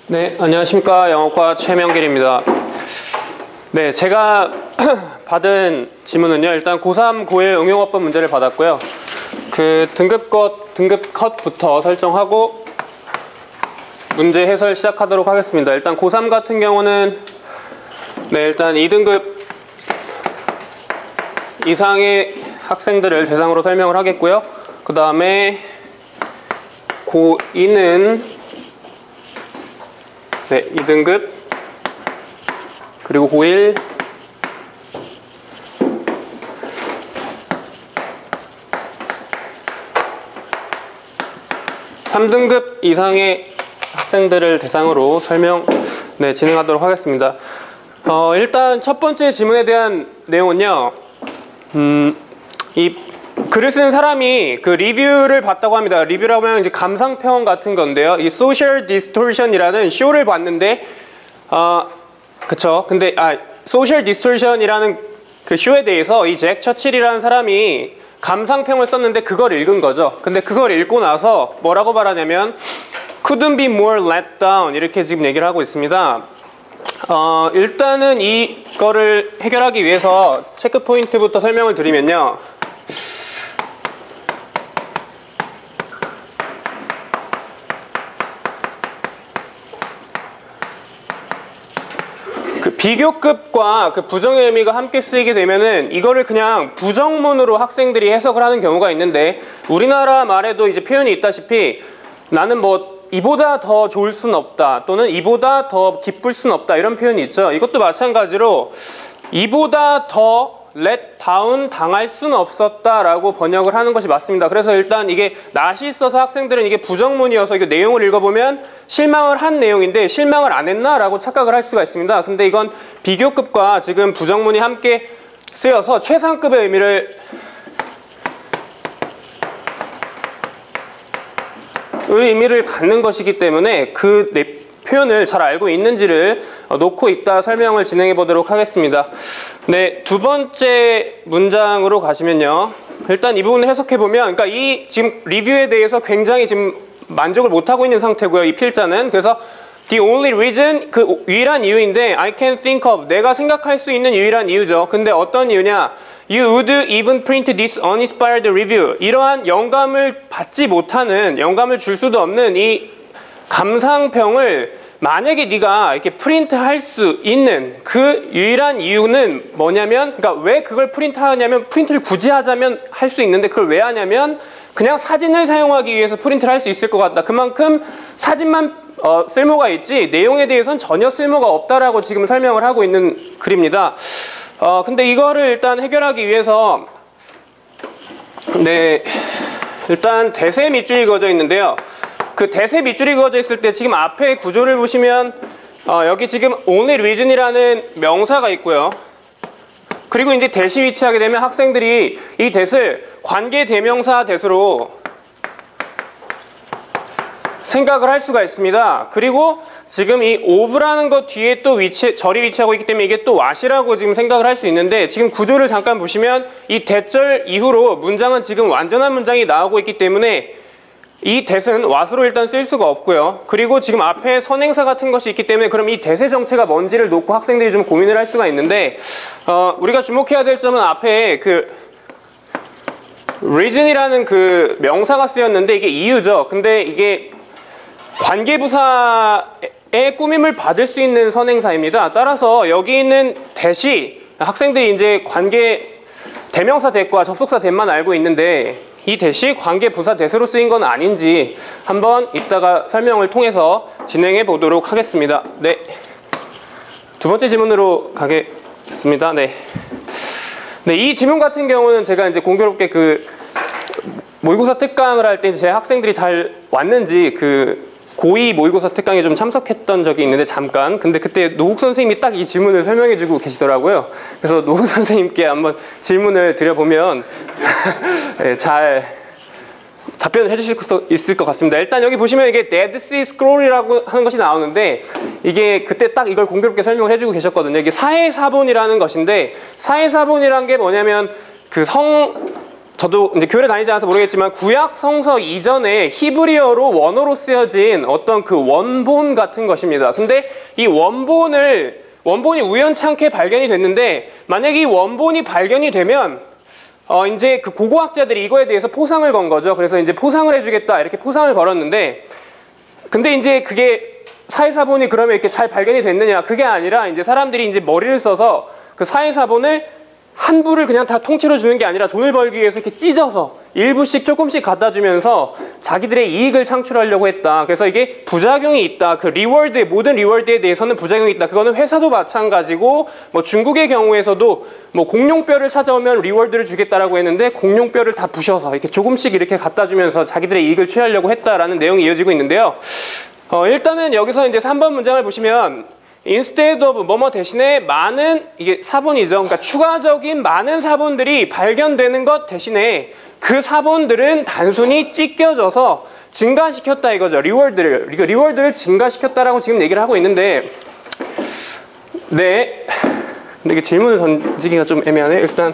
네, 안녕하십니까. 영어과 최명길입니다. 네, 제가 받은 지문은요. 일단 고3, 고1 응용어법 문제를 받았고요. 그 등급 컷부터 설정하고 문제 해설 시작하도록 하겠습니다. 일단 고3 같은 경우는 네, 일단 2등급 이상의 학생들을 대상으로 설명을 하겠고요. 그 다음에 고2는 네, 2등급 그리고 고1 3등급 이상의 학생들을 대상으로 설명 진행하도록 하겠습니다. 일단 첫 번째 지문에 대한 내용은요. 이 글을 쓰는 사람이 그 리뷰를 봤다고 합니다. 리뷰라고 하면 이제 감상평 같은 건데요. 이 Social Distortion이라는 쇼를 봤는데, 그쵸. 근데, Social Distortion이라는 그 쇼에 대해서 이 잭 처칠이라는 사람이 감상평을 썼는데 그걸 읽은 거죠. 근데 그걸 읽고 나서 뭐라고 말하냐면, couldn't be more let down. 이렇게 지금 얘기를 하고 있습니다. 일단은 이거를 해결하기 위해서 체크 포인트부터 설명을 드리면요. 그 비교급과 그 부정의 의미가 함께 쓰이게 되면은 이거를 그냥 부정문으로 학생들이 해석을 하는 경우가 있는데, 우리나라 말에도 이제 표현이 있다시피 나는 뭐 이보다 더 좋을 순 없다 또는 이보다 더 기쁠 순 없다 이런 표현이 있죠. 이것도 마찬가지로 이보다 더 let down 당할 수는 없었다 라고 번역을 하는 것이 맞습니다. 그래서 일단 이게 not이 있어서 학생들은 이게 부정문이어서 이게 내용을 읽어보면 실망을 한 내용인데 실망을 안 했나 라고 착각을 할 수가 있습니다. 근데 이건 비교급과 지금 부정문이 함께 쓰여서 최상급의 의미를 갖는 것이기 때문에 그 표현을 잘 알고 있는지를 놓고 있다 설명을 진행해 보도록 하겠습니다. 네, 두 번째 문장으로 가시면요. 일단 이 부분을 해석해 보면, 그러니까 이 지금 리뷰에 대해서 굉장히 지금 만족을 못하고 있는 상태고요. 이 필자는. 그래서 the only reason, 그 유일한 이유인데 I can think of, 내가 생각할 수 있는 유일한 이유죠. 근데 어떤 이유냐? You would even print this uninspired review. 이러한 영감을 받지 못하는, 영감을 줄 수도 없는 이 감상평을 만약에 네가 이렇게 프린트할 수 있는 그 유일한 이유는 뭐냐면, 그러니까 왜 그걸 프린트하냐면, 프린트를 굳이 하자면 할 수 있는데 그걸 왜 하냐면 그냥 사진을 사용하기 위해서 프린트를 할 수 있을 것 같다. 그만큼 사진만 쓸모가 있지 내용에 대해서는 전혀 쓸모가 없다라고 지금 설명을 하고 있는 글입니다. 근데 이거를 일단 해결하기 위해서 네, 일단 대세 밑줄이 그어져 있는데요. 그 대세 밑줄이 그어져 있을 때 지금 앞에 구조를 보시면 여기 지금 only reason이라는 명사가 있고요. 그리고 이제 대시 위치하게 되면 학생들이 이 that을 관계 대명사 that으로 생각을 할 수가 있습니다. 그리고 지금 이 of라는 것 뒤에 또 절이 위치하고 있기 때문에 이게 또 what이라고 지금 생각을 할 수 있는데, 지금 구조를 잠깐 보시면 이 that절 이후로 문장은 지금 완전한 문장이 나오고 있기 때문에 이 that은 what으로 일단 쓸 수가 없고요. 그리고 지금 앞에 선행사 같은 것이 있기 때문에 그럼 이 that의 정체가 뭔지를 놓고 학생들이 좀 고민을 할 수가 있는데, 우리가 주목해야 될 점은 앞에 그 reason이라는 그 명사가 쓰였는데 이게 이유죠. 근데 이게 관계부사의 꾸밈을 받을 수 있는 선행사입니다. 따라서 여기 있는 that이 학생들이 이제 관계 대명사 that과 접속사 that만 알고 있는데 이 that이 관계부사 that으로 쓰인 건 아닌지 한번 이따가 설명을 통해서 진행해 보도록 하겠습니다. 네, 두 번째 지문으로 가겠습니다. 네, 이 지문 같은 경우는 제가 이제 공교롭게 그 모의고사 특강을 할 때 제 학생들이 잘 왔는지 그 고2 모의고사 특강에 좀 참석했던 적이 있는데 잠깐, 근데 그때 노국 선생님이 딱 이 질문을 설명해 주고 계시더라고요. 그래서 노국 선생님께 한번 질문을 드려보면 네, 잘 답변을 해주실 수 있을 것 같습니다. 일단 여기 보시면 이게 Dead Sea Scroll이라고 하는 것이 나오는데, 이게 그때 딱 이걸 공교롭게 설명을 해주고 계셨거든요. 이게 사해사본이라는 것인데, 사해사본이란 게 뭐냐면 그 저도 이제 교회를 다니지 않아서 모르겠지만 구약 성서 이전에 히브리어로 원어로 쓰여진 어떤 그 원본 같은 것입니다. 근데 이 원본이 우연찮게 발견이 됐는데, 만약에 이 원본이 발견이 되면 이제 그 고고학자들이 이거에 대해서 포상을 건 거죠. 그래서 이제 포상을 해주겠다 이렇게 포상을 걸었는데, 근데 이제 그게 사회사본이 그러면 이렇게 잘 발견이 됐느냐? 그게 아니라 이제 사람들이 이제 머리를 써서 그 사회사본을 한 부를 그냥 다 통째로 주는 게 아니라 돈을 벌기 위해서 이렇게 찢어서 일부씩 조금씩 갖다 주면서 자기들의 이익을 창출하려고 했다. 그래서 이게 부작용이 있다. 그 모든 리워드에 대해서는 부작용이 있다. 그거는 회사도 마찬가지고, 뭐 중국의 경우에서도 뭐 공룡뼈를 찾아오면 리워드를 주겠다라고 했는데 공룡뼈를 다 부셔서 이렇게 조금씩 이렇게 갖다 주면서 자기들의 이익을 취하려고 했다라는 내용이 이어지고 있는데요. 일단은 여기서 이제 3번 문장을 보시면 instead of 뭐뭐 대신에 많은, 이게 사본이죠. 그러니까 추가적인 많은 사본들이 발견되는 것 대신에 그 사본들은 단순히 찢겨져서 증가시켰다 이거죠. 리워드를 증가시켰다라고 지금 얘기를 하고 있는데, 네. 근데 이게 질문을 던지기가 좀 애매하네. 일단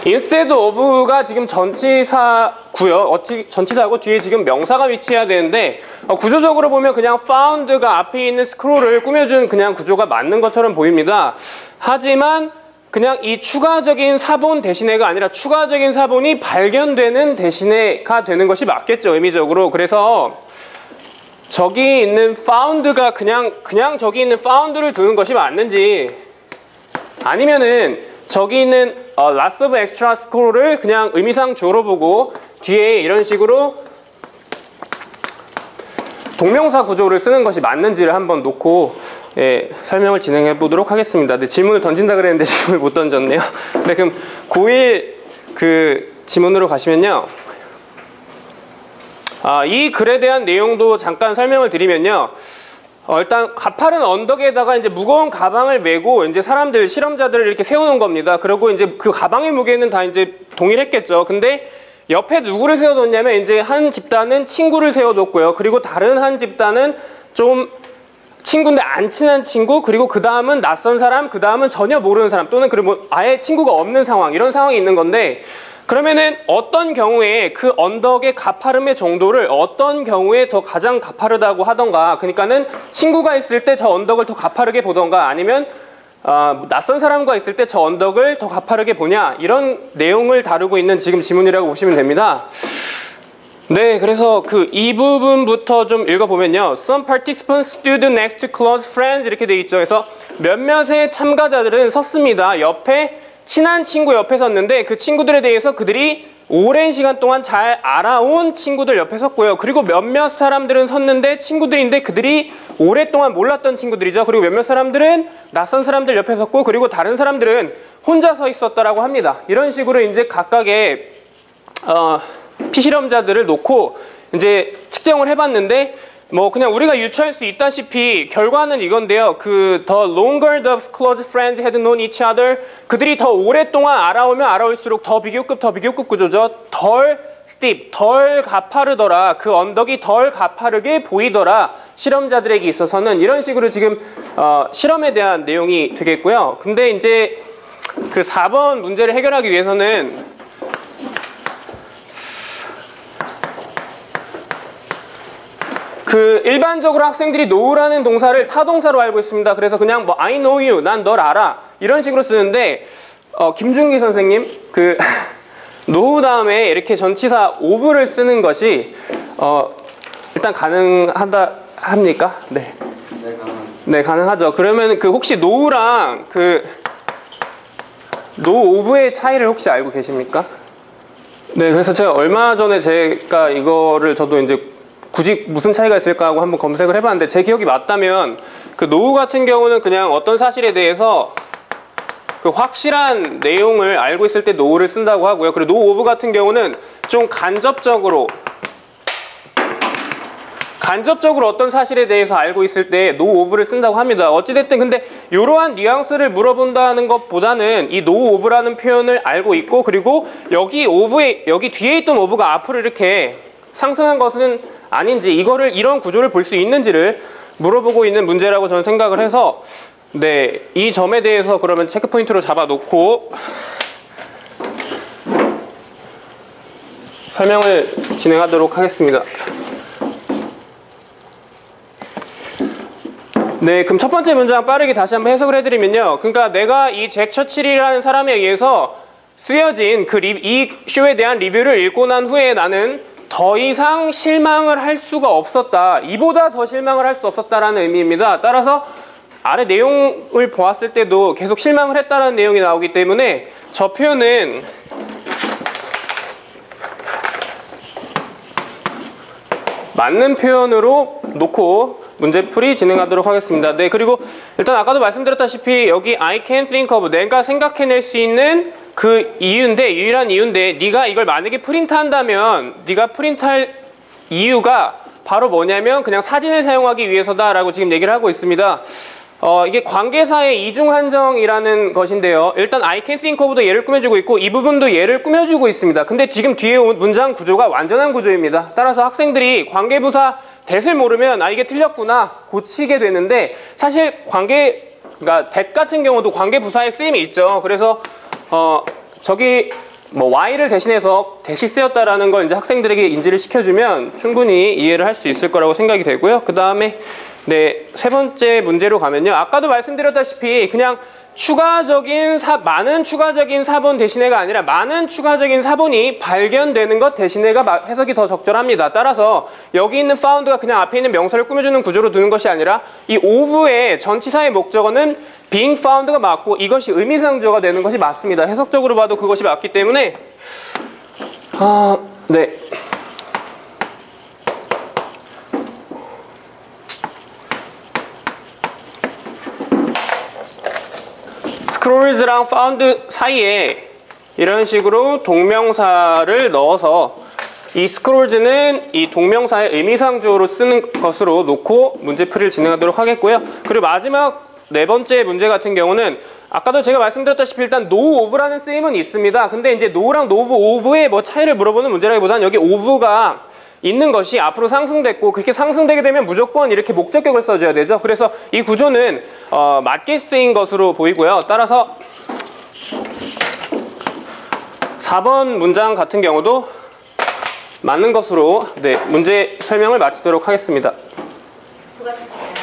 instead of가 지금 전치사고요. 전치사고 뒤에 지금 명사가 위치해야 되는데, 구조적으로 보면 그냥 found가 앞에 있는 스크롤을 꾸며준 그냥 구조가 맞는 것처럼 보입니다. 하지만 그냥 이 추가적인 사본 대신에가 아니라 추가적인 사본이 발견되는 대신에가 되는 것이 맞겠죠, 의미적으로. 그래서 저기 있는 found가 그냥 저기 있는 found를 두는 것이 맞는지, 아니면은 저기 있는 lots of extra scroll을 그냥 의미상 주어로 보고 뒤에 이런 식으로 동명사 구조를 쓰는 것이 맞는지를 한번 놓고 설명을 진행해 보도록 하겠습니다. 네, 질문을 던진다 그랬는데 질문을 못 던졌네요. 네, 그럼 고1 그 지문으로 가시면요. 이 글에 대한 내용도 잠깐 설명을 드리면요. 일단 가파른 언덕에다가 이제 무거운 가방을 메고 이제 실험자들을 이렇게 세우는 겁니다. 그리고 이제 그 가방의 무게는 다 이제 동일했겠죠. 근데 옆에 누구를 세워뒀냐면 이제 한 집단은 친구를 세워뒀고요. 그리고 다른 한 집단은 좀 친구인데 안 친한 친구, 그리고 그 다음은 낯선 사람, 그 다음은 전혀 모르는 사람, 또는 그리고 아예 친구가 없는 상황, 이런 상황이 있는 건데, 그러면은 어떤 경우에 그 언덕의 가파름의 정도를 어떤 경우에 더 가장 가파르다고 하던가, 그러니까는 친구가 있을 때 저 언덕을 더 가파르게 보던가, 아니면 낯선 사람과 있을 때 저 언덕을 더 가파르게 보냐, 이런 내용을 다루고 있는 지금 지문이라고 보시면 됩니다. 네, 그래서 이 부분부터 좀 읽어보면요. Some participants stood next to close friends 이렇게 돼 있죠. 그래서 몇몇의 참가자들은 섰습니다. 옆에 친한 친구 옆에 섰는데 그 친구들에 대해서 그들이 오랜 시간 동안 잘 알아온 친구들 옆에 섰고요. 그리고 몇몇 사람들은 섰는데 친구들인데 그들이 오랫동안 몰랐던 친구들이죠. 그리고 몇몇 사람들은 낯선 사람들 옆에 섰고, 그리고 다른 사람들은 혼자 서 있었다라고 합니다. 이런 식으로 이제 각각의 피실험자들을 놓고 이제 측정을 해봤는데, 뭐 그냥 우리가 유추할 수 있다시피 결과는 이건데요. the longer the close friends had known each other, 그들이 더 오랫동안 알아오면 알아올수록 더 비교급 구조죠. 덜 steep, 덜 가파르더라. 그 언덕이 덜 가파르게 보이더라. 실험자들에게 있어서는. 이런 식으로 지금 실험에 대한 내용이 되겠고요. 근데 이제 그 4번 문제를 해결하기 위해서는 일반적으로 학생들이 know라는 동사를 타동사로 알고 있습니다. 그래서 그냥 뭐 I know you, 난 널 알아, 이런 식으로 쓰는데, 김준기 선생님 know 다음에 이렇게 전치사 of를 쓰는 것이 일단 합니까? 네. 네, 가능하죠. 그러면 혹시 know랑 know of의 차이를 혹시 알고 계십니까? 네, 그래서 제가 얼마 전에 이거를 저도 이제 굳이 무슨 차이가 있을까 하고 한번 검색을 해봤는데, 제 기억이 맞다면 know 같은 경우는 그냥 어떤 사실에 대해서 확실한 내용을 알고 있을 때 know를 쓴다고 하고요. 그리고 know of 같은 경우는 좀 간접적으로 어떤 사실에 대해서 알고 있을 때 know of를 쓴다고 합니다. 어찌됐든 근데 이러한 뉘앙스를 물어본다는 것보다는 이 know of라는 표현을 알고 있고, 그리고 여기 뒤에 있던 of가 앞으로 이렇게 상승한 것은 아닌지, 이런 구조를 볼 수 있는지를 물어보고 있는 문제라고 저는 생각을 해서 네, 이 점에 대해서 그러면 체크 포인트로 잡아 놓고 설명을 진행하도록 하겠습니다. 네, 그럼 첫 번째 문장 빠르게 다시 한번 해석을 해드리면요. 그러니까 내가 이 잭 처칠이라는 사람에 의해서 쓰여진 이 쇼에 대한 리뷰를 읽고 난 후에 나는 더 이상 실망을 할 수가 없었다. 이보다 더 실망을 할 수 없었다라는 의미입니다. 따라서 아래 내용을 보았을 때도 계속 실망을 했다라는 내용이 나오기 때문에 저 표현은 맞는 표현으로 놓고 문제풀이 진행하도록 하겠습니다. 네, 그리고 일단 아까도 말씀드렸다시피 여기 I can think of, 내가 생각해낼 수 있는 그 이유인데, 유일한 이유인데 네가 이걸 만약에 프린트한다면 네가 프린트할 이유가 바로 뭐냐면 그냥 사진을 사용하기 위해서다라고 지금 얘기를 하고 있습니다. 이게 관계사의 이중 한정이라는 것인데요. 일단 I can think of도 얘를 꾸며주고 있고 이 부분도 얘를 꾸며주고 있습니다. 근데 지금 뒤에 온 문장 구조가 완전한 구조입니다. 따라서 학생들이 관계부사 that을 모르면 아 이게 틀렸구나 고치게 되는데, 사실 그러니까 that 같은 경우도 관계부사의 쓰임이 있죠. 그래서 저기 뭐 y를 대신해서 that이 쓰였다라는 걸 이제 학생들에게 인지를 시켜주면 충분히 이해를 할 수 있을 거라고 생각이 되고요. 그 다음에 네, 세 번째 문제로 가면요. 아까도 말씀드렸다시피 그냥 많은 추가적인 사본 대신에가 아니라 많은 추가적인 사본이 발견되는 것 대신에가 해석이 더 적절합니다. 따라서 여기 있는 found가 그냥 앞에 있는 명사를 꾸며주는 구조로 두는 것이 아니라 이 of의 전치사의 목적어는 being found가 맞고 이것이 의미상조가 되는 것이 맞습니다. 해석적으로 봐도 그것이 맞기 때문에 네. scrolls랑 found 사이에 이런 식으로 동명사를 넣어서 이 scrolls는 이 동명사의 의미상주어로 쓰는 것으로 놓고 문제풀이를 진행하도록 하겠고요. 그리고 마지막 네 번째 문제 같은 경우는 아까도 제가 말씀드렸다시피 일단 know of라는 쓰임은 있습니다. 근데 이제 know랑 know of의 뭐 차이를 물어보는 문제라기보다는 여기 of가 있는 것이 앞으로 상승됐고 그렇게 상승되게 되면 무조건 이렇게 목적격을 써줘야 되죠. 그래서 이 구조는 맞게 쓰인 것으로 보이고요. 따라서 4번 문장 같은 경우도 맞는 것으로 네, 문제 설명을 마치도록 하겠습니다. 수고하셨습니다.